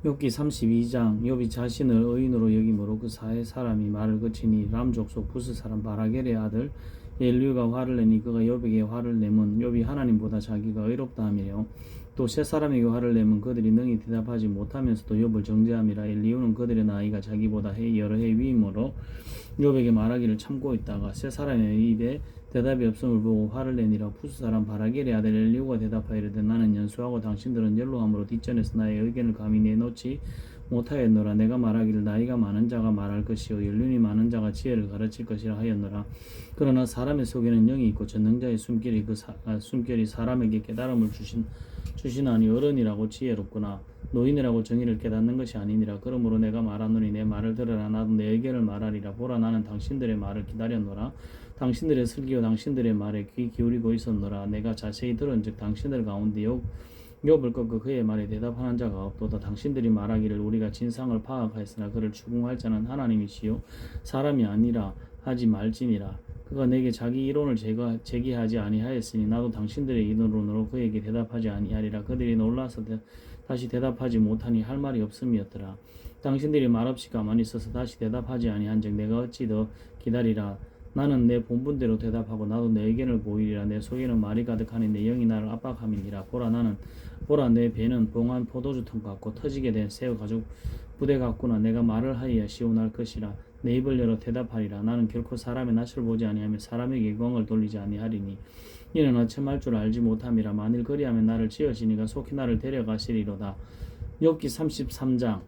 욥기 32장. 욥이 자신을 의인으로 여김으로 그 사회 사람이 말을 그치니 람 족속 부스 사람 바라겔의 아들 엘리후가 화를 내니 그가 욥에게 화를 내면 욥이 하나님보다 자기가 의롭다 함이래요. 또 세 사람에게 화를 내면 그들이 능히 대답하지 못하면서도 욥을 정죄함이라. 엘리후는 그들의 나이가 자기보다 여러 해 위이므로 욥에게 말하기를 참고 있다가 세 사람의 입에 대답이 없음을 보고 화를 내니라. 부스 사람 바라겔의 아들 엘리후가 대답하여 이르되 나는 연수하고 당신들은 연로함으로 뒷전에서 나의 의견을 감히 내놓지 못하였노라. 내가 말하기를 나이가 많은 자가 말할 것이요 연륜이 많은 자가 지혜를 가르칠 것이라 하였노라. 그러나 사람의 속에는 영이 있고 전능자의 숨결이 사람에게 깨달음을 주시나니 어른이라고 지혜롭구나 노인이라고 정의를 깨닫는 것이 아니니라. 그러므로 내가 말하노니 내 말을 들으라. 나도 내 의견을 말하리라. 보라, 나는 당신들의 말을 기다렸노라. 당신들의 슬기와 당신들의 말에 귀 기울이고 있었노라. 내가 자세히 들은즉 당신들 가운데 욥을 꺾어 그의 말에 대답하는 자가 없도다. 당신들이 말하기를 우리가 진상을 파악하였으나 그를 추궁할 자는 하나님이시요 사람이 아니라 하지 말지니라. 그가 내게 자기 이론을 제기하지 아니하였으니 나도 당신들의 이론으로 그에게 대답하지 아니하리라. 그들이 놀라서 다시 대답하지 못하니 할 말이 없음이었더라. 당신들이 말없이 가만히 있어서 다시 대답하지 아니한즉 내가 어찌 더 기다리라. 나는 내 본분대로 대답하고 나도 내 의견을 보이리라. 내 속에는 말이 가득하니 내 영이 나를 압박함이니라. 보라, 내 배는 봉한 포도주통 같고 터지게 된 새우 가죽 부대 같구나. 내가 말을 하여야 시온할 것이라. 내 입을 열어 대답하리라. 나는 결코 사람의 낯을 보지 아니하며 사람에게 영광을 돌리지 아니하리니 이는 어찌할 줄 알지 못함이라. 만일 그리하면 나를 지으시니가 속히 나를 데려가시리로다. 욥기 33장.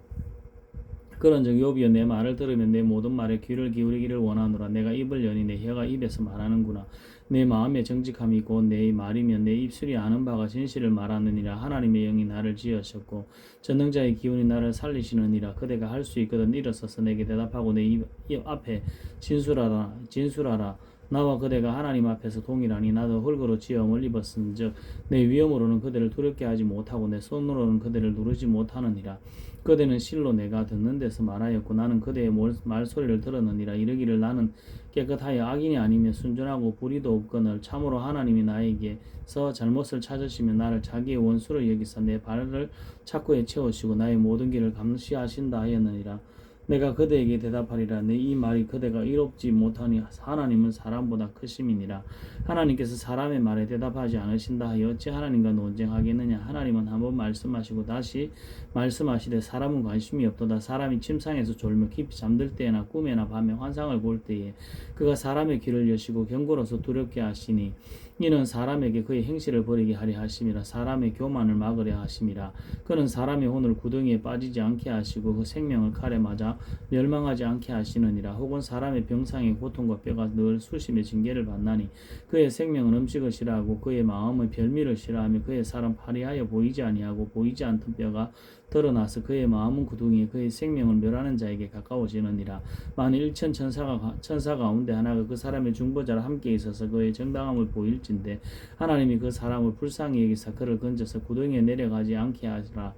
그런즉 욥이여 내 말을 들으면 내 모든 말에 귀를 기울이기를 원하노라. 내가 입을 여니 내 혀가 입에서 말하는구나. 내 마음에 정직함이 있고 내 말이면 내 입술이 아는 바가 진실을 말하느니라. 하나님의 영이 나를 지으셨고 전능자의 기운이 나를 살리시느니라. 그대가 할 수 있거든 일어서서 내게 대답하고 내 입 앞에 진술하라. 나와 그대가 하나님 앞에서 동일하니 나도 흙으로 지음을 입었은즉 내 위엄으로는 그대를 두렵게 하지 못하고 내 손으로는 그대를 누르지 못하느니라. 그대는 실로 내가 듣는 데서 말하였고 나는 그대의 말소리를 들었느니라. 이르기를 나는 깨끗하여 악인이 아니며 순전하고 불의도 없거늘 참으로 하나님이 나에게서 잘못을 찾으시면 나를 자기의 원수로 여기사 내 발을 착고에 채우시고 나의 모든 길을 감시하신다 하였느니라. 내가 그대에게 대답하리라. 내 이 말이 그대가 이롭지 못하니 하나님은 사람보다 크심이니라. 하나님께서 사람의 말에 대답하지 않으신다 하여 어찌 하나님과 논쟁하겠느냐. 하나님은 한번 말씀하시고 다시 말씀하시되 사람은 관심이 없도다. 사람이 침상에서 졸며 깊이 잠들 때나 꿈에나 밤에 환상을 볼 때에 그가 사람의 귀를 여시고 경고로서 두렵게 하시니 이는 사람에게 그의 행실을 버리게 하려 하심이라. 사람의 교만을 막으려 하심이라. 그는 사람의 혼을 구덩이에 빠지지 않게 하시고 그 생명을 칼에 맞아 멸망하지 않게 하시느니라. 혹은 사람의 병상의 고통과 뼈가 늘 수심의 징계를 받나니 그의 생명은 음식을 싫어하고 그의 마음은 별미를 싫어하며 그의 살은 파리하여 보이지 아니하고 보이지 않던 뼈가 드러나서 그의 마음은 구덩이에 그의 생명을 멸하는 자에게 가까워지느니라. 만일 1000 천사 가운데 하나가 그 사람의 중보자라 함께 있어서 그의 정당함을 보일진데 하나님이 그 사람을 불쌍히 여기사 그를 건져서 구덩이에 내려가지 않게 하시라.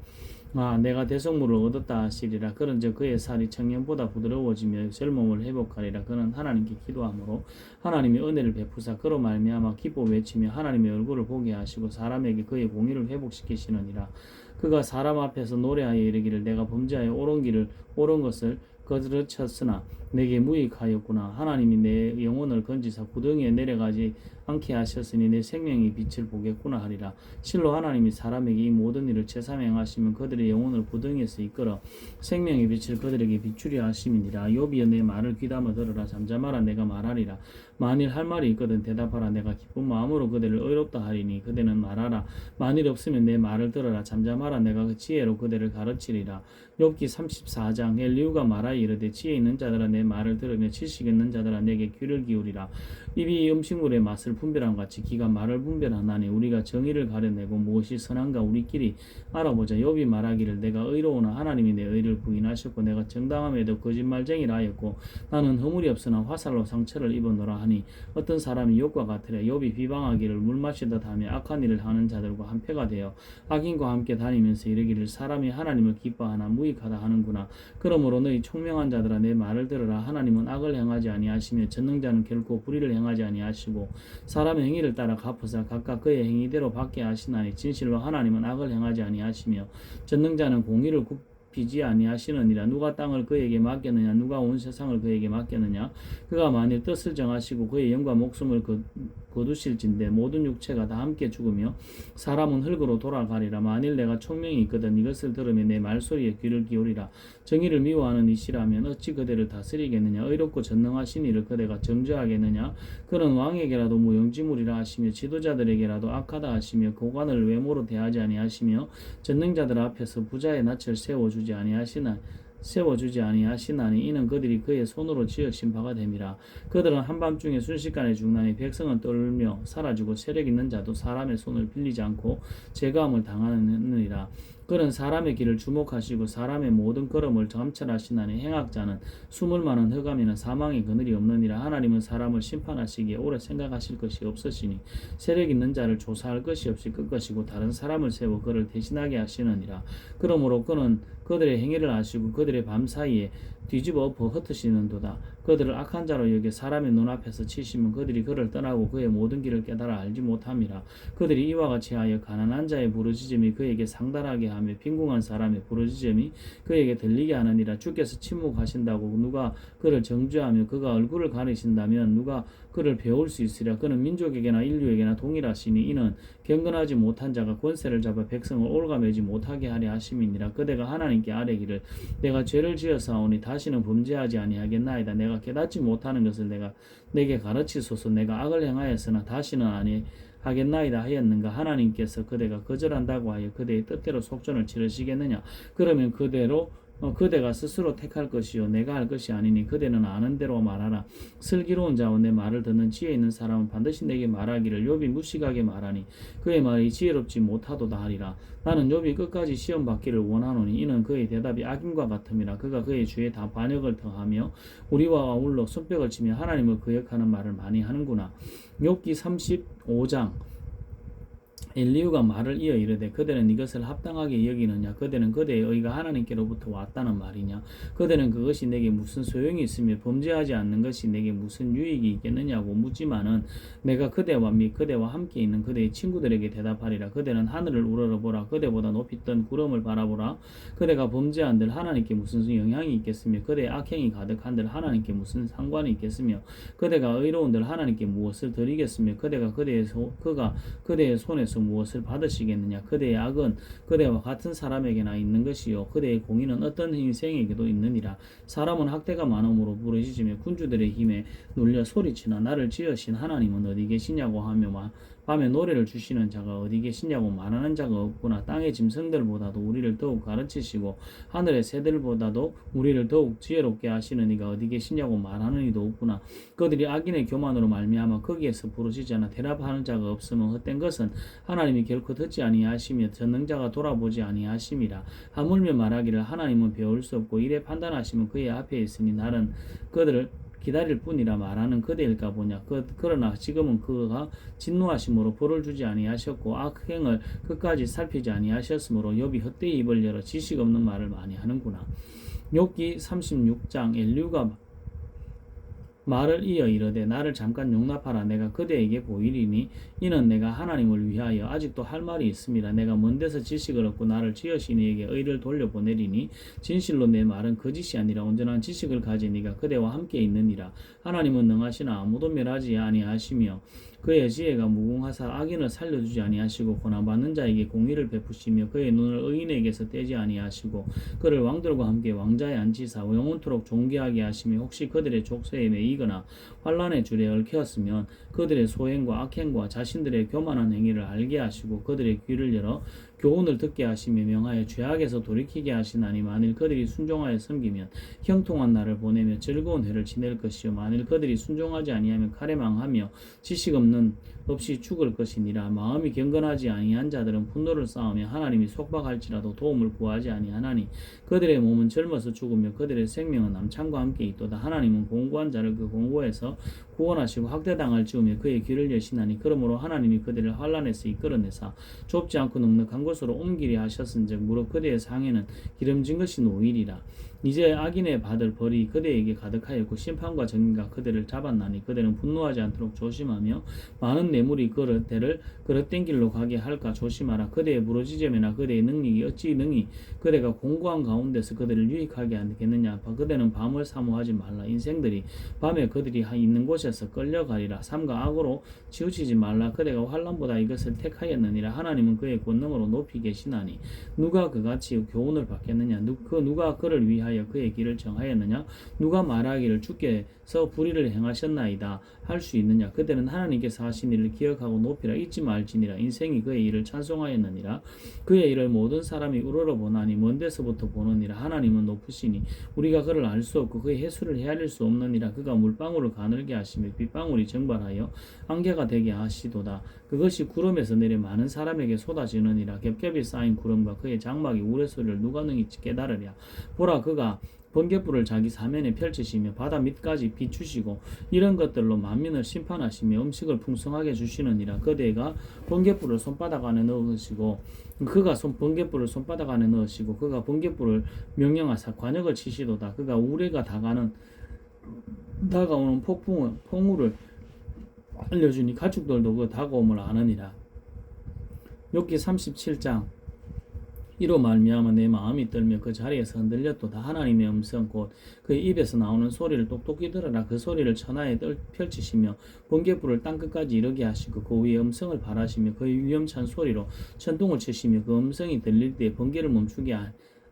내가 대속물을 얻었다 하시리라. 그런즉 그의 살이 청년보다 부드러워지며 젊음을 회복하리라. 그는 하나님께 기도함으로 하나님의 은혜를 베푸사 그로 말미암아 기뻐 외치며 하나님의 얼굴을 보게 하시고 사람에게 그의 공의를 회복시키시느니라. 그가 사람 앞에서 노래하여 이르기를 내가 범죄하여 옳은 것을 거스르쳤으나 내게 무익하였구나. 하나님이 내 영혼을 건지사 구덩이에 내려가지 않게 하셨으니 내 생명의 빛을 보겠구나 하리라. 실로 하나님이 사람에게 이 모든 일을 채삼 행하시면 그들의 영혼을 구덩이에서 이끌어 생명의 빛을 그들에게 비추려 하심이니라. 욥이여 내 말을 귀담아 들으라. 잠잠하라. 내가 말하리라. 만일 할 말이 있거든 대답하라. 내가 기쁜 마음으로 그대를 의롭다 하리니 그대는 말하라. 만일 없으면 내 말을 들으라. 잠잠하라. 내가 그 지혜로 그대를 가르치리라. 욥기 34장. 엘리후가 말하여 이르되 지혜 있는 자들아 내 말을 들으며 지식 있는 자들아 내게 귀를 기울이라. 입이 음식물의 맛을 분별함 같이 귀가 말을 분별하나니 우리가 정의를 가려내고 무엇이 선한가 우리끼리 알아보자. 욥이 말하기를 내가 의로우나 하나님이 내 의를 부인하셨고 내가 정당함에도 거짓말쟁이라 하였고 나는 허물이 없으나 화살로 상처를 입었노라 하니 어떤 사람이 욥과 같으랴. 욥이 비방하기를 물 마시듯 하며 악한 일을 하는 자들과 한패가 되어 악인과 함께 다니면서 이르기를 사람이 하나님을 기뻐하나 무익하다 하는구나. 그러므로 너희 총명한 자들아 내 말을 들으라. 하나님은 악을 행하지 아니하시며 전능자는 결코 불의를 행하지 아니하시고 사람의 행위를 따라 갚으사 각각 그의 행위대로 받게 하시나니 진실로 하나님은 악을 행하지 아니하시며 전능자는 공의를 비지 아니하시느니라. 누가 땅을 그에게 맡겼느냐, 누가 온 세상을 그에게 맡겼느냐. 그가 만일 뜻을 정하시고 그의 영과 목숨을 거두실진데 모든 육체가 다 함께 죽으며 사람은 흙으로 돌아가리라. 만일 내가 총명이 있거든 이것을 들으면 내 말소리에 귀를 기울이라. 정의를 미워하는 이시라면 어찌 그대를 다스리겠느냐. 의롭고 전능하신 이를 그대가 정죄하겠느냐. 그는 왕에게라도 무용지물이라 하시며 지도자들에게라도 악하다 하시며 고관을 외모로 대하지 아니하시며 전능자들 앞에서 부자의 낯을 세워주지 아니하시나니 이는 그들이 그의 손으로 지으신 바가 됨이라. 그들은 한밤중에 순식간에 죽나니 백성은 떨며 사라지고 세력 있는 자도 사람의 손을 빌리지 않고 제거함을 당하느니라. 그는 사람의 길을 주목하시고 사람의 모든 걸음을 감찰하시나니 행악자는 숨을 만한 흑암이나 사망의 그늘이 없느니라. 하나님은 사람을 심판하시기에 오래 생각하실 것이 없으시니 세력 있는 자를 조사할 것이 없이 끌 것이고 다른 사람을 세워 그를 대신하게 하시느니라. 그러므로 그는 그들의 행위를 아시고 그들의 밤사이에 뒤집어 엎어 흩으시는도다. 그들을 악한 자로 여겨 사람의 눈앞에서 치시면 그들이 그를 떠나고 그의 모든 길을 깨달아 알지 못함이라. 그들이 이와 같이 하여 가난한 자의 부르짖음이 그에게 상달하게 하며 빈궁한 사람의 부르짖음이 그에게 들리게 하느니라. 주께서 침묵하신다고 누가 그를 정죄하며 그가 얼굴을 가리신다면 누가 그를 배울 수 있으랴. 그는 민족에게나 인류에게나 동일하시니 이는 경건하지 못한 자가 권세를 잡아 백성을 올가매지 못하게 하려 하심이니라. 그대가 하나님께 아뢰기를 내가 죄를 지었사오니 다시는 범죄하지 아니하겠나이다. 내가 깨닫지 못하는 것을 내게 가르치소서. 내가 악을 행하였으나 다시는 아니하겠나이다 하였는가. 하나님께서 그대가 거절한다고 하여 그대의 뜻대로 속전을 치르시겠느냐. 그러면 그대가 스스로 택할 것이요 내가 할 것이 아니니 그대는 아는 대로 말하라. 슬기로운 자와 내 말을 듣는 지혜 있는 사람은 반드시 내게 말하기를 욥이 무식하게 말하니 그의 말이 지혜롭지 못하도다 하리라. 나는 욥이 끝까지 시험 받기를 원하노니 이는 그의 대답이 악인과 같음이라. 그가 그의 주에 다 반역을 더하며 우리와 아울러 손뼉을 치며 하나님을 거역하는 말을 많이 하는구나. 욥기 35장. 엘리후가 말을 이어 이르되 그대는 이것을 합당하게 여기느냐. 그대는 그대의 의가 하나님께로부터 왔다는 말이냐. 그대는 그것이 내게 무슨 소용이 있으며 범죄하지 않는 것이 내게 무슨 유익이 있겠느냐고 묻지만은 내가 그대와 및 그대와 함께 있는 그대의 친구들에게 대답하리라. 그대는 하늘을 우러러보라. 그대보다 높이 뜬 구름을 바라보라. 그대가 범죄한들 하나님께 무슨 영향이 있겠으며 그대의 악행이 가득한들 하나님께 무슨 상관이 있겠으며 그대가 의로운들 하나님께 무엇을 드리겠으며 그가 그대의 손에서 무엇을 받으시겠느냐. 그대의 악은 그대와 같은 사람에게나 있는 것이요 그대의 공의는 어떤 인생에게도 있느니라. 사람은 학대가 많음으로 부르짖으며 군주들의 힘에 눌려 소리치나 나를 지으신 하나님은 어디 계시냐고 하며 밤에 노래를 주시는 자가 어디 계시냐고 말하는 자가 없구나. 땅의 짐승들보다도 우리를 더욱 가르치시고 하늘의 새들보다도 우리를 더욱 지혜롭게 하시는 이가 어디 계시냐고 말하는 이도 없구나. 그들이 악인의 교만으로 말미암아 거기에서 부르짖으나 대답하는 자가 없으면 헛된 것은 하나님이 결코 듣지 아니하시며 전능자가 돌아보지 아니하심이라. 하물며 말하기를 하나님은 배울 수 없고 이래 판단하시면 그의 앞에 있으니 나는 그들을 기다릴 뿐이라 말하는 그대일까 보냐. 그러나 지금은 그가 진노하심으로 벌을 주지 아니하셨고 악행을 끝까지 살피지 아니하셨으므로 욥이 헛되이 입을 열어 지식 없는 말을 많이 하는구나. 욥기 36장. 엘리후가 말을 이어 이르되 나를 잠깐 용납하라. 내가 그대에게 보이리니 이는 내가 하나님을 위하여 아직도 할 말이 있습니다. 내가 먼 데서 지식을 얻고 나를 지으신 이에게 의를 돌려보내리니 진실로 내 말은 거짓이 아니라 온전한 지식을 가진 이가 그대와 함께 있느니라. 하나님은 능하시나 아무도 멸하지 아니하시며 그의 지혜가 무궁하사 악인을 살려주지 아니하시고 고난받는 자에게 공의를 베푸시며 그의 눈을 의인에게서 떼지 아니하시고 그를 왕들과 함께 왕자에 앉히사 영원토록 존귀하게 하시며 혹시 그들의 족쇄에 매이거나 환난의 줄에 얽혔으면 그들의 소행과 악행과 자신들의 교만한 행위를 알게 하시고 그들의 귀를 열어 교훈을 듣게 하시며 명하여 죄악에서 돌이키게 하시나니 만일 그들이 순종하여 섬기면 형통한 날을 보내며 즐거운 해를 지낼 것이요 만일 그들이 순종하지 아니하면 칼에 망하며 지식 없이 죽을 것이니라. 마음이 경건하지 아니한 자들은 분노를 쌓으며 하나님이 속박할지라도 도움을 구하지 아니하나니 그들의 몸은 젊어서 죽으며 그들의 생명은 남창과 함께 있도다. 하나님은 공고한 자를 그 공고에서 구원하시고 학대당할 즈음에 그의 귀를 여시나니 그러므로 하나님이 그들을 환난에서 이끌어내사 좁지 않고 넉넉한 곳으로 옮기려 하셨은즉 무릇 그대의 상에는 기름진 것이 노이리라. 이제 악인의 받을 벌이 그대에게 가득하였고 심판과 정의가 그대를 잡았나니 그대는 분노하지 않도록 조심하며 많은 뇌물이 그대를 그릇된 길로 가게 할까 조심하라. 그대의 부르짖음이나 그대의 능력이 어찌 능히 그대가 공고한 가운데서 그대를 유익하게 하겠느냐. 그대는 밤을 사모하지 말라. 인생들이 밤에 그들이 있는 곳에서 끌려가리라. 삼가 악으로 치우치지 말라. 그대가 환난보다 이것을 택하였느니라. 하나님은 그의 권능으로 높이 계시나니 누가 그같이 교훈을 받겠느냐. 누가 그를 위하여 그의 길을 정하였느냐. 누가 말하기를 주께서 불의를 행하셨나이다 할 수 있느냐. 그대는 하나님께서 하신 일을 기억하고 높이라. 잊지 말지니라. 인생이 그의 일을 찬송하였느니라. 그의 일을 모든 사람이 우러러보나니 먼 데서부터 보느니라. 하나님은 높으시니 우리가 그를 알 수 없고 그의 해수를 헤아릴 수 없느니라. 그가 물방울을 가늘게 하시며 빗방울이 증발하여 안개가 되게 하시도다. 그것이 구름에서 내려 많은 사람에게 쏟아지느니라. 겹겹이 쌓인 구름과 그의 장막이 우레소리를 누가 능히 깨달으랴. 보라, 그가 번갯불을 자기 사면에 펼치시며 바다 밑까지 비추시고 이런 것들로 만민을 심판하시며 음식을 풍성하게 주시느니라. 그대가 번갯불을 손바닥 안에 넣으시고 번갯불을 손바닥 안에 넣으시고 그가 번갯불을 명령하사 관역을 치시도다. 그가 우레가 다가오는 폭풍을 알려주니 가축들도 그 다가옴을 아느니라. 욥기 37장 이로 말미암아 내 마음이 떨며 그 자리에서 흔들렸도다. 하나님의 음성 곧 그의 입에서 나오는 소리를 똑똑히 들으라. 그 소리를 천하에 펼치시며 번갯불을 땅끝까지 이르게 하시고 그 위에 음성을 발하시며 그의 위험찬 소리로 천둥을 치시며 그 음성이 들릴 때에 번개를 멈추게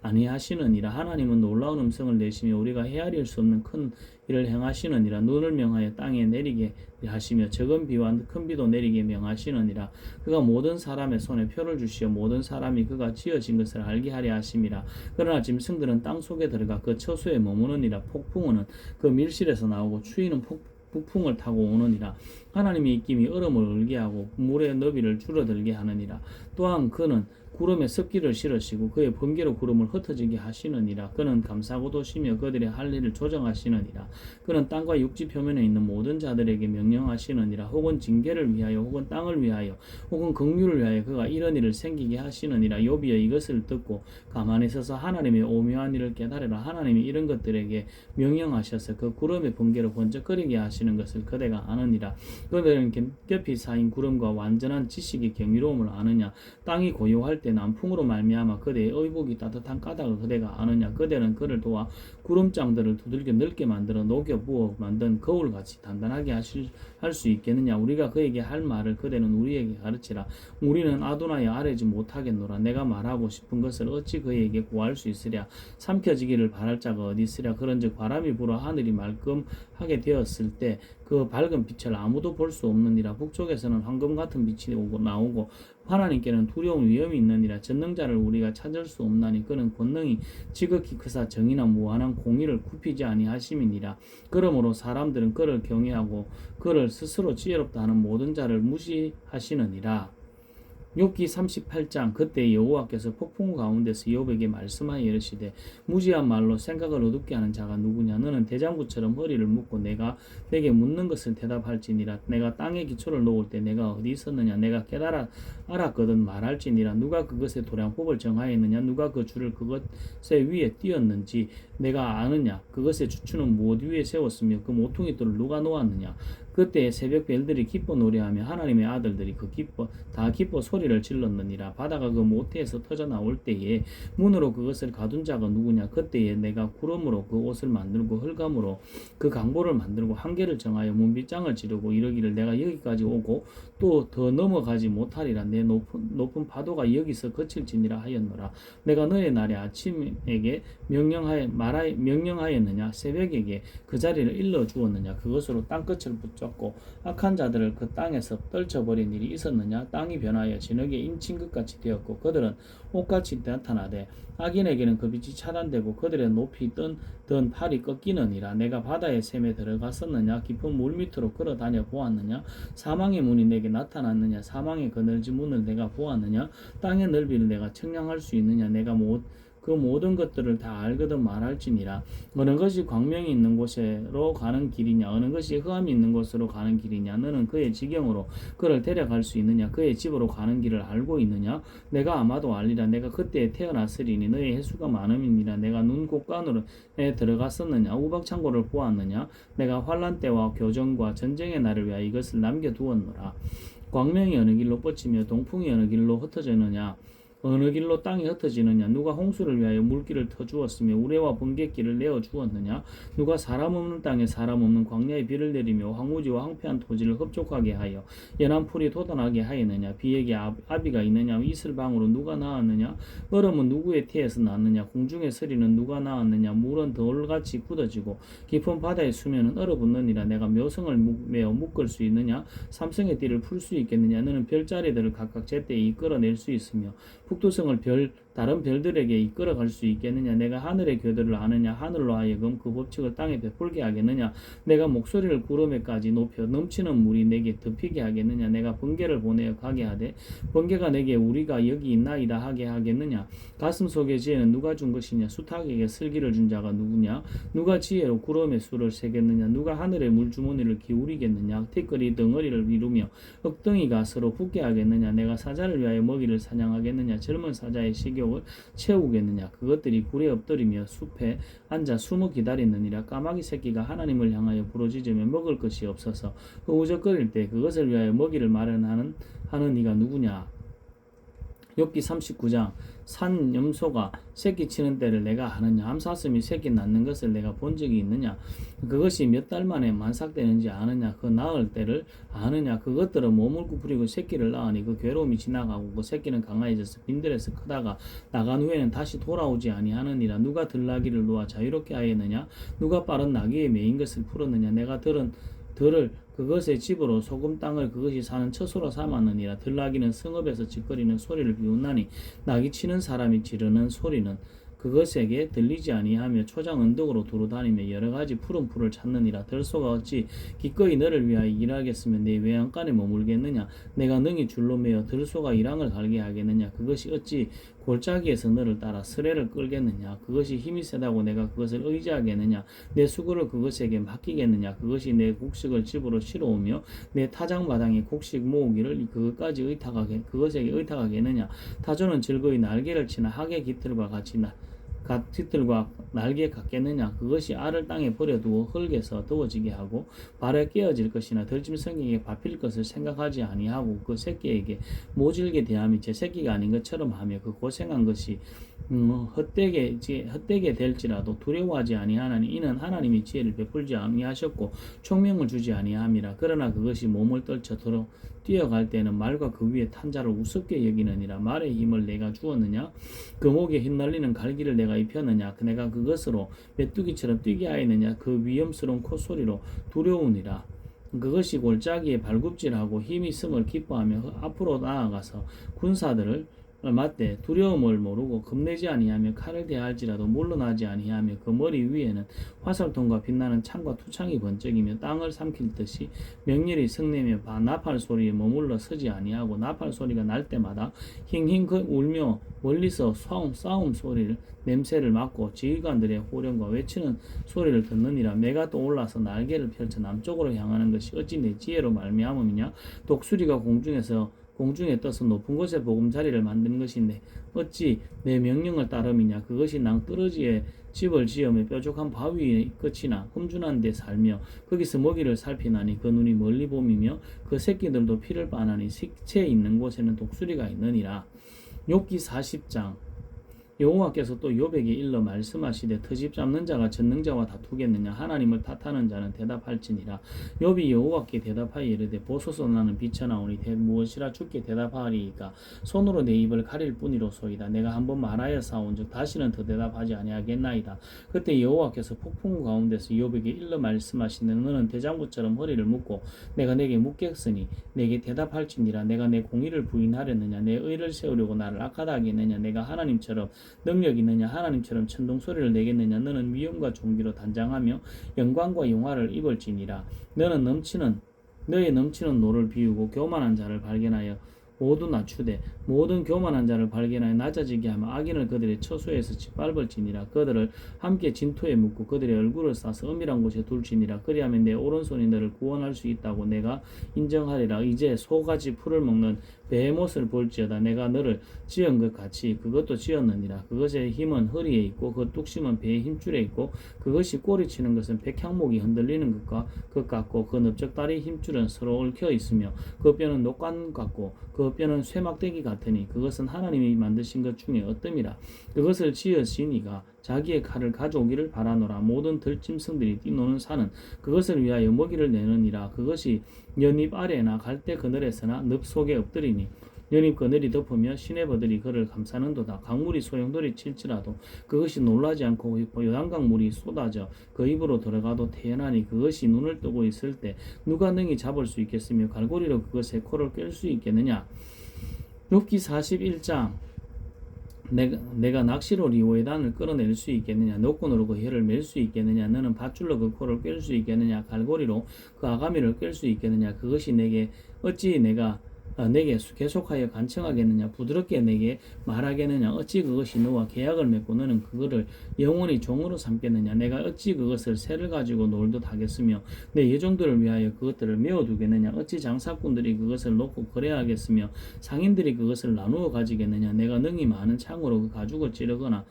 아니하시느니라. 하나님은 놀라운 음성을 내시며 우리가 헤아릴 수 없는 큰 일을 행하시느니라. 눈을 명하여 땅에 내리게 하시며 적은 비와 큰 비도 내리게 명하시느니라. 그가 모든 사람의 손에 표를 주시어 모든 사람이 그가 지어진 것을 알게 하려 하심이라. 그러나 짐승들은 땅 속에 들어가 그 처소에 머무느니라. 폭풍우는 그 밀실에서 나오고 추위는 북풍을 타고 오느니라. 하나님의 입김이 얼음을 얼게 하고 물의 너비를 줄어들게 하느니라. 또한 그는 구름에 습기를 실으시고 그의 번개로 구름을 흩어지게 하시느니라. 그는 감사하고 도시며 그들의 할 일을 조정하시느니라. 그는 땅과 육지 표면에 있는 모든 자들에게 명령하시느니라. 혹은 징계를 위하여 혹은 땅을 위하여 혹은 긍휼을 위하여 그가 이런 일을 생기게 하시느니라. 욥이여 이것을 듣고 가만히 서서 하나님의 오묘한 일을 깨달으라. 하나님이 이런 것들에게 명령하셔서 그 구름의 번개로 번쩍거리게 하시는 것을 그대가 아느니라. 그들은 겹겹이 쌓인 구름과 완전한 지식의 경이로움을 아느냐. 땅이 고요할 때 남풍으로 말미암아 그대의 의복이 따뜻한 까닭을 그대가 아느냐. 그대는 그를 도와 구름장들을 두들겨 넓게 만들어 녹여 부어 만든 거울같이 단단하게 할 수 있겠느냐. 우리가 그에게 할 말을 그대는 우리에게 가르치라. 우리는 아도나에 아뢰지 못하겠노라. 내가 말하고 싶은 것을 어찌 그에게 구할 수 있으랴. 삼켜지기를 바랄 자가 어디 있으랴. 그런즉 바람이 불어 하늘이 말끔하게 되었을 때 그 밝은 빛을 아무도 볼 수 없느니라. 북쪽에서는 황금 같은 빛이 나오고 하나님께는 두려운 위험이 있느니라. 전능자를 우리가 찾을 수 없나니 그는 권능이 지극히 크사 정의나 무한한 공의를 굽히지 아니하심이니라. 그러므로 사람들은 그를 경외하고 그를 스스로 지혜롭다 하는 모든 자를 무시하시느니라. 욥기 38장 그때 여호와께서 폭풍 가운데서 욥에게 말씀하여 이르시되 무지한 말로 생각을 어둡게 하는 자가 누구냐. 너는 대장부처럼 허리를 묶고 내가 내게 묻는 것을 대답할지니라. 내가 땅에 기초를 놓을 때 내가 어디 있었느냐. 내가 알았거든 말할지니라. 누가 그것의 도량법을 정하였느냐. 누가 그 줄을 그것의 위에 띄었는지 내가 아느냐. 그것의 주추는 무엇 위에 세웠으며 그 모퉁이돌을 누가 놓았느냐. 그때 새벽 벨들이 기뻐 노래하며 하나님의 아들들이 다 기뻐 소리를 질렀느니라. 바다가 그 모태에서 터져 나올 때에 문으로 그것을 가둔 자가 누구냐. 그때에 내가 구름으로 그 옷을 만들고 흙감으로 그 강보를 만들고 한계를 정하여 문빗장을 지르고 이르기를 내가 여기까지 오고 또 더 넘어가지 못하리라. 내 높은 파도가 여기서 그칠지니라 하였노라. 내가 너의 날에 아침에게 명령하였느냐. 새벽에게 그 자리를 일러 주었느냐. 그것으로 땅끝을 붙잡고 악한 자들을 그 땅에서 떨쳐버린 일이 있었느냐. 땅이 변하여 진흙에 인친 것 같이 되었고 그들은 옷같이 나타나되 악인에게는 그 빛이 차단되고 그들의 높이 던 팔이 꺾이느니라. 내가 바다의 샘에 들어갔었느냐. 깊은 물 밑으로 걸어다녀 보았느냐. 사망의 문이 내게 나타났느냐. 사망의 그늘진 문을 내가 보았느냐. 땅의 넓이를 내가 측량할 수 있느냐. 내가 그 모든 것들을 다 알거든 말할지니라. 어느 것이 광명이 있는 곳으로 가는 길이냐 어느 것이 흑암이 있는 곳으로 가는 길이냐 너는 그의 지경으로 그를 데려갈 수 있느냐 그의 집으로 가는 길을 알고 있느냐 내가 아마도 알리라. 내가 그때에 태어났으리니 너의 횟수가 많음이니라. 내가 눈 곳간으로에 들어갔었느냐 우박창고를 보았느냐 내가 환란 때와 교정과 전쟁의 날을 위하여 이것을 남겨두었노라. 광명이 어느 길로 뻗치며 동풍이 어느 길로 흩어지느냐 어느 길로 땅이 흩어지느냐 누가 홍수를 위하여 물길을 터주었으며 우레와 번갯길을 내어 주었느냐 누가 사람 없는 땅에 사람 없는 광야에 비를 내리며 황무지와 황폐한 토지를 흡족하게 하여 연한 풀이 돋아나게 하였느냐 비에게 아비가 있느냐 이슬방으로 누가 낳았느냐 얼음은 누구의 태에서 났느냐 공중의 서리는 누가 낳았느냐 물은 돌같이 굳어지고 깊은 바다의 수면은 얼어붙느니라. 내가 묘성을 메어 묶을 수 있느냐 삼성의 띠를 풀 수 있겠느냐 너는 별자리들을 각각 제때에 이끌어낼 수 있으며 북두성을 다른 별들에게 이끌어갈 수 있겠느냐 내가 하늘의 교들을 아느냐 하늘로 하여금 그 법칙을 땅에 베풀게 하겠느냐 내가 목소리를 구름에까지 높여 넘치는 물이 내게 덮이게 하겠느냐 내가 번개를 보내어 가게 하되 번개가 내게 우리가 여기 있나이다 하게 하겠느냐 가슴 속의 지혜는 누가 준 것이냐 수탉에게 슬기를 준 자가 누구냐 누가 지혜로 구름의 수를 세겠느냐 누가 하늘의 물주머니를 기울이겠느냐 티끌이 덩어리를 이루며 억덩이가 서로 붙게 하겠느냐 내가 사자를 위하여 먹이를 사냥하겠느냐 젊은 사자의 식욕을 채우겠느냐 그것들이 굴에 엎드리며 숲에 앉아 숨어 기다리느니라. 까마귀 새끼가 하나님을 향하여 부르짖으며 먹을 것이 없어서 우적거릴 때 그것을 위하여 먹이를 마련하는 이가 누구냐. 욥기 39장 산 염소가 새끼 치는 때를 내가 아느냐 암사슴이 새끼 낳는 것을 내가 본 적이 있느냐 그것이 몇 달 만에 만삭되는지 아느냐 그 낳을 때를 아느냐 그것들은 몸을 구부리고 새끼를 낳으니 그 괴로움이 지나가고 그 새끼는 강화해져서 빈들에서 크다가 나간 후에는 다시 돌아오지 아니하느니라. 누가 들나귀를 놓아 자유롭게 하였느냐 누가 빠른 나귀에 매인 것을 풀었느냐 내가 들을 그것의 집으로 소금 땅을 그것이 사는 처소로 삼았느니라. 들나귀는 성읍에서 짓거리는 소리를 비웃나니 나귀 치는 사람이 지르는 소리는 그것에게 들리지 아니하며 초장 언덕으로 두루다니며 여러가지 푸른 풀을 찾느니라. 들소가 어찌 기꺼이 너를 위하여 일하겠으면 내 외양간에 머물겠느냐 내가 능히 줄로 매어 들소가 일항을 갈게 하겠느냐 그것이 어찌 골짜기에서 너를 따라 스레를 끌겠느냐 그것이 힘이 세다고 내가 그것을 의지하겠느냐 내 수고를 그것에게 맡기겠느냐 그것이 내 곡식을 집으로 실어오며 내 타작마당에 곡식 모으기를 그것에게 의탁하겠느냐 타조는 즐거이 날개를 치나 학의 깃들과 같이 깃들과 날개 같겠느냐 그것이 알을 땅에 버려두어 흙에서 더워지게 하고 발에 깨어질 것이나 들짐승에게 밟힐 것을 생각하지 아니하고 그 새끼에게 모질게 대함이 제 새끼가 아닌 것처럼 하며 그 고생한 것이 헛되게 될지라도 두려워하지 아니하나니 이는 하나님이 지혜를 베풀지 아니하셨고 총명을 주지 아니함이라. 그러나 그것이 몸을 떨쳐 뛰어갈 때는 말과 그 위에 탄 자를 우습게 여기느니라. 말의 힘을 내가 주었느냐 그 목에 휘날리는 갈기를 내가 입혔느냐 내가 그것으로 메뚜기처럼 뛰게 하였느냐 그 위험스러운 콧소리로 두려우니라. 그것이 골짜기에 발굽질하고 힘이 있음을 기뻐하며 앞으로 나아가서 군사들을 맞대 두려움을 모르고 겁내지 아니하며 칼을 대할지라도 물러나지 아니하며 그 머리 위에는 화살통과 빛나는 창과 투창이 번쩍이며 땅을 삼킬 듯이 명렬히 성내며 나팔 소리에 머물러 서지 아니하고 나팔 소리가 날 때마다 힝힝 울며 멀리서 싸움 소리를 냄새를 맡고 지휘관들의 호령과 외치는 소리를 듣느니라. 매가 또 올라서 날개를 펼쳐 남쪽으로 향하는 것이 어찌 내 지혜로 말미암음이냐 독수리가 공중에 떠서 높은 곳에 보금자리를 만드는 것인데 어찌 내 명령을 따름이냐 그것이 낭떠러지에 집을 지으며 뾰족한 바위의 끝이나 험준한 데 살며 거기서 먹이를 살피나니 그 눈이 멀리 봄이며 그 새끼들도 피를 빠나니 식체 있는 곳에는 독수리가 있느니라. 욥기 40장 여호와께서 또 욥에게 일러 말씀하시되 터집 잡는 자가 전능자와 다투겠느냐 하나님을 탓하는 자는 대답할지니라. 욥이 여호와께 대답하여 이르되 보소서 나는 비쳐나오니 무엇이라 주께 대답하리이까 손으로 내 입을 가릴 뿐이로소이다. 내가 한번 말하여 싸운즉 다시는 더 대답하지 아니하겠나이다. 그때 여호와께서 폭풍 가운데서 욥에게 일러 말씀하시되 너는 대장부처럼 허리를 묶고 내가 내게 묻겠으니 내게 대답할지니라. 내가 내 공의를 부인하려느냐 내 의를 세우려고 나를 악하다 하겠느냐 내가 하나님처럼 능력 있느냐 하나님처럼 천둥 소리를 내겠느냐 너는 위엄과 존귀로 단장하며 영광과 영화를 입을지니라. 너의 넘치는 노를 비우고 교만한 자를 발견하여 모두 낮추되 모든 교만한 자를 발견하여 낮아지게 하며 악인을 그들의 처소에서 짓밟을지니라. 그들을 함께 진토에 묻고 그들의 얼굴을 싸서 은밀한 곳에 둘지니라. 그리하면 내 오른손이 너를 구원할 수 있다고 내가 인정하리라. 이제 소같이 풀을 먹는 베헤못을 볼지어다. 내가 너를 지은 것 같이 그것도 지었느니라. 그것의 힘은 허리에 있고 그 뚝심은 배의 힘줄에 있고 그것이 꼬리치는 것은 백향목이 흔들리는 것과 것 같고 그 넓적다리 힘줄은 서로 얽혀 있으며 그 뼈는 녹관 같고 그 뼈는 쇠막대기 같으니 그것은 하나님이 만드신 것 중에 어뜸이라. 그것을 지으시니가 자기의 칼을 가져오기를 바라노라. 모든 들짐승들이 뛰노는 산은 그것을 위하여 먹이를 내느니라. 그것이 연잎 아래나 갈대 그늘에서나 늪 속에 엎드리니 연잎 그늘이 덮으며 시내버들이 그를 감싸는도다. 강물이 소용돌이 칠지라도 그것이 놀라지 않고 요단강 물이 쏟아져 그 입으로 들어가도 태연하니 그것이 눈을 뜨고 있을 때 누가 능히 잡을 수 있겠으며 갈고리로 그것의 코를 깰 수 있겠느냐. 욥기 41장 내가 낚시로 리오에단을 끌어낼 수 있겠느냐. 노끈으로 그 혀를 맬 수 있겠느냐. 너는 밧줄로 그 코를 깰 수 있겠느냐. 갈고리로 그 아가미를 깰 수 있겠느냐. 그것이 내게 어찌 내게 계속하여 간청하겠느냐. 부드럽게 내게 말하겠느냐. 어찌 그것이 너와 계약을 맺고 너는 그거를 영원히 종으로 삼겠느냐. 내가 어찌 그것을 새를 가지고 놀듯 하겠으며 내 예종들을 위하여 그것들을 메어두겠느냐. 어찌 장사꾼들이 그것을 놓고 거래하겠으며 상인들이 그것을 나누어 가지겠느냐. 내가 능히 많은 창으로 그 가죽을 찌르거나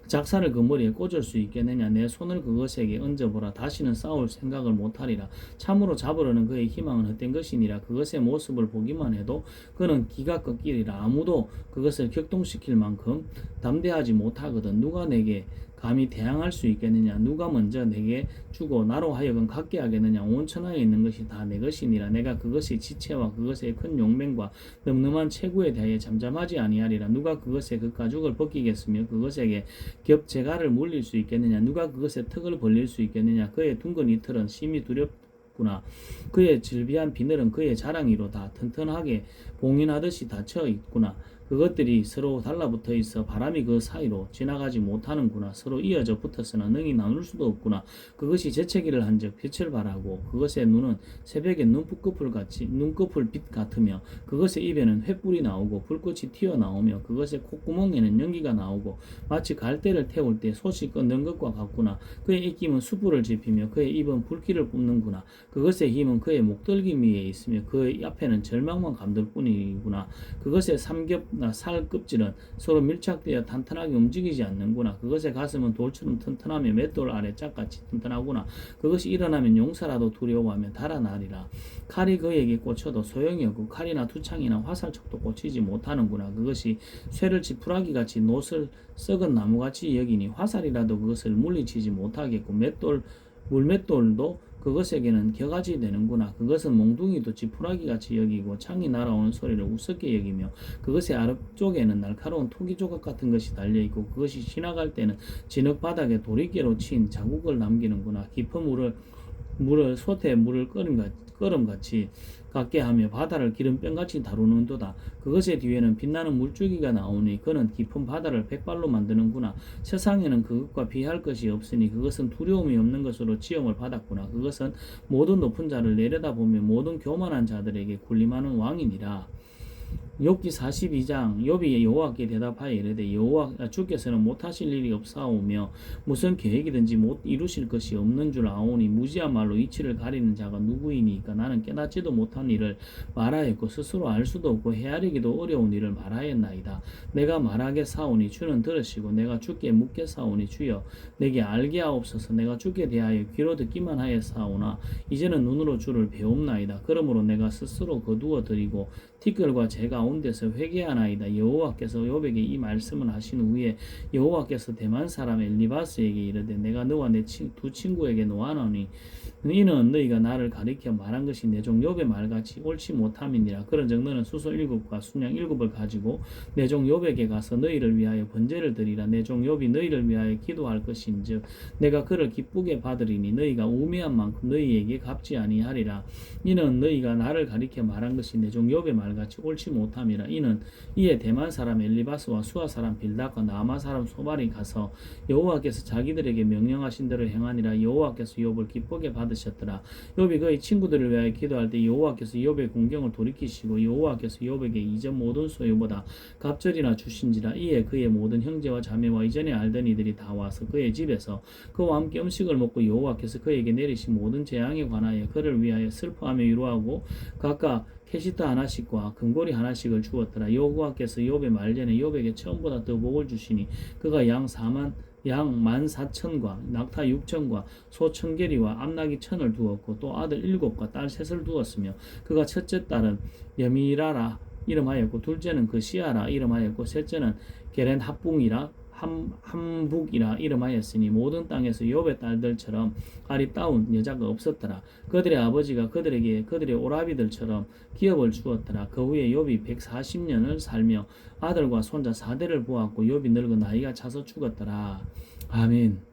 작사를 그 머리에 꽂을 수 있겠느냐. 내 손을 그것에게 얹어보라. 다시는 싸울 생각을 못하리라. 참으로 잡으려는 그의 희망은 헛된 것이니라. 그것의 모습을 보기만 해도 그는 기가 꺾이리라. 아무도 그것을 격동시킬 만큼 담대하지 못하거든. 누가 내게 감히 대항할 수 있겠느냐. 누가 먼저 내게 주고 나로 하여금 갖게 하겠느냐. 온 천하에 있는 것이 다 내 것이니라. 내가 그것의 지체와 그것의 큰 용맹과 늠름한 체구에 대하여 잠잠하지 아니하리라. 누가 그것의 그 가죽을 벗기겠으며 그것에게 겹재갈을 물릴 수 있겠느냐. 누가 그것의 턱을 벌릴 수 있겠느냐. 그의 둥근 이틀은 심히 두렵구나. 그의 질비한 비늘은 그의 자랑이로다. 튼튼하게 봉인하듯이 닫혀 있구나. 그것들이 서로 달라붙어 있어 바람이 그 사이로 지나가지 못하는구나. 서로 이어져 붙었으나 능히 나눌 수도 없구나. 그것이 재채기를 한즉 빛을 발하고 그것의 눈은 새벽의 눈꺼풀 빛 같으며 그것의 입에는 횃불이 나오고 불꽃이 튀어나오며 그것의 콧구멍에는 연기가 나오고 마치 갈대를 태울 때 솥이 끓는 것과 같구나. 그의 입김은 숯불을 지피며 그의 입은 불길을 뿜는구나. 그것의 힘은 그의 목덜미에 있으며 그의 앞에는 절망만 감돌 뿐이구나. 그것의 살 껍질은 서로 밀착되어 탄탄하게 움직이지 않는구나. 그것의 가슴은 돌처럼 튼튼하며 맷돌 아래 짝같이 튼튼하구나. 그것이 일어나면 용사라도 두려워하며 달아나리라. 칼이 그에게 꽂혀도 소용이 없고 칼이나 두창이나 화살촉도 꽂히지 못하는구나. 그것이 쇠를 지푸라기같이 노슬 썩은 나무같이 여기니 화살이라도 그것을 물리치지 못하겠고 물맷돌도 그것에게는 겨가지 되는구나. 그것은 몽둥이도 지푸라기같이 여기고 창이 날아오는 소리를 우습게 여기며 그것의 아랫쪽에는 날카로운 토기 조각 같은 것이 달려있고 그것이 지나갈 때는 진흙 바닥에 도리깨로 친 자국을 남기는구나. 깊은 솥에 물을 끓음같이 같게 하며 바다를 기름병같이 다루는도다. 그것의 뒤에는 빛나는 물줄기가 나오니 그는 깊은 바다를 백발로 만드는구나. 세상에는 그것과 비할 것이 없으니 그것은 두려움이 없는 것으로 지음을 받았구나. 그것은 모든 높은 자를 내려다보며 모든 교만한 자들에게 군림하는 왕이니라. 욥기 42장 욥이 여호와께 대답하여 이르되 주께서는 못하실 일이 없사오며 무슨 계획이든지 못 이루실 것이 없는 줄 아오니 무지한 말로 이치를 가리는 자가 누구이니까. 나는 깨닫지도 못한 일을 말하였고 스스로 알 수도 없고 헤아리기도 어려운 일을 말하였나이다. 내가 말하겠사오니 주는 들으시고 내가 주께 묻겠사오니 주여 내게 알게 하옵소서. 내가 주께 대하여 귀로 듣기만 하였사오나 이제는 눈으로 주를 배움나이다. 그러므로 내가 스스로 거두어 드리고 티끌과 재 가운데서 회개하나이다. 여호와께서 욥에게 이 말씀을 하신 후에 여호와께서 대만 사람 엘리바스에게 이르되 내가 너와 내 두 친구에게 노하노니 이는 너희가 나를 가리켜 말한 것이 내 종 욥의 말같이 옳지 못함이니라. 그런즉 너는 수소 7과 순양 7을 가지고 내 종 욥에게 가서 너희를 위하여 번제를 드리라. 내 종 욥이 너희를 위하여 기도할 것인즉 내가 그를 기쁘게 받으리니 너희가 우매한 만큼 너희에게 갚지 아니하리라. 이는 너희가 나를 가리켜 말한 것이 내 종 욥의 말 말같이 옳지 못함이라. 이에 대만 사람 엘리바스와 수아 사람 빌닷과 나아마 사람 소발이 가서 여호와께서 자기들에게 명령하신 대로 행하니라. 여호와께서 욥을 기쁘게 받으셨더라. 욥이 그의 친구들을 위하여 기도할 때 여호와께서 욥의 공경을 돌이키시고 여호와께서 욥에게 이전 모든 소유보다 갑절이나 주신지라. 이에 그의 모든 형제와 자매와 이전에 알던 이들이 다 와서 그의 집에서 그와 함께 음식을 먹고 여호와께서 그에게 내리신 모든 재앙에 관하여 그를 위하여 슬퍼하며 위로하고 각각 캐시트 하나씩과 금고리 하나씩을 주었더라. 여호와께서 욥의 말전에 욥에게 처음보다 더 복을 주시니 그가 양 14,000과 낙타 6,000과 소 1,000개리와 암나귀 1,000을 두었고 또 아들 7과 딸 3을 두었으며 그가 첫째 딸은 여미라라 이름하였고 둘째는 그 시아라 이름하였고 셋째는 게렌 합붕이라 함북이라 이름하였으니 모든 땅에서 욥의 딸들처럼 아리따운 여자가 없었더라. 그들의 아버지가 그들에게 그들의 오라비들처럼 기업을 주었더라. 그 후에 욥이 140년을 살며 아들과 손자 4대를 보았고 욥이 늙어 나이가 차서 죽었더라. 아멘.